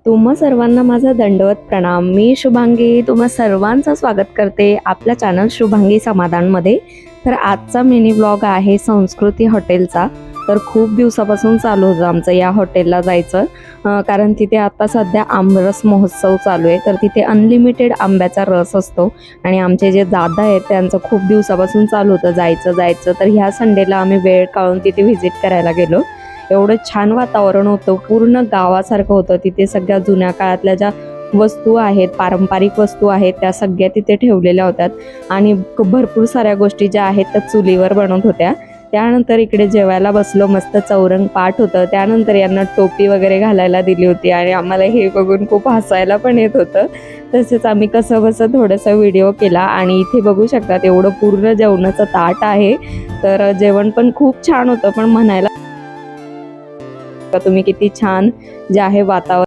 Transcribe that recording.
तुम्हा सर्वांना माझा दंडवत प्रणाम। मी शुभांगी तुम्हा सर्वांचं स्वागत करते आपल्या चॅनल शुभांगी समाधानमध्ये। तर आजचा मिनी ब्लॉग आहे संस्कृती हॉटेलचा। तर खूप दिवसापासून चालू होतं आमचं या हॉटेलला जायचं, कारण तिथे आता सध्या आमरस महोत्सव चालू आहे। तर तिथे अनलिमिटेड आंब्याचा रस असतो आणि आमचे जे दादा आहेत त्यांचं खूप दिवसापासून चालू होतं जायचं। तर ह्या संडेला आम्ही वेळ काढून तिथे व्हिजिट करायला गेलो। एवढं छान वातावरण होतं, पूर्ण गावासारखं होतं। तिथे सगळ्या जुन्या काळातल्या ज्या वस्तू आहेत, पारंपरिक वस्तू आहेत, त्या सगळ्या तिथे ठेवलेल्या होत्या आणि भरपूर साऱ्या गोष्टी ज्या आहेत त्या चुलीवर बनवत होत्या। त्यानंतर इकडे जेवायला बसलो, मस्त चौरंग पाठ होतं। त्यानंतर यांना टोपी वगैरे घालायला दिली होती आणि आम्हाला हे बघून खूप हसायला पण येत होतं। तसेच आम्ही कसं बसं थोडासा व्हिडिओ केला आणि इथे बघू शकता एवढं पूर्ण जेवणाचं ताट आहे। तर जेवण पण खूप छान होतं, पण म्हणायला तुम्ही किती छान जे आहे वातावरण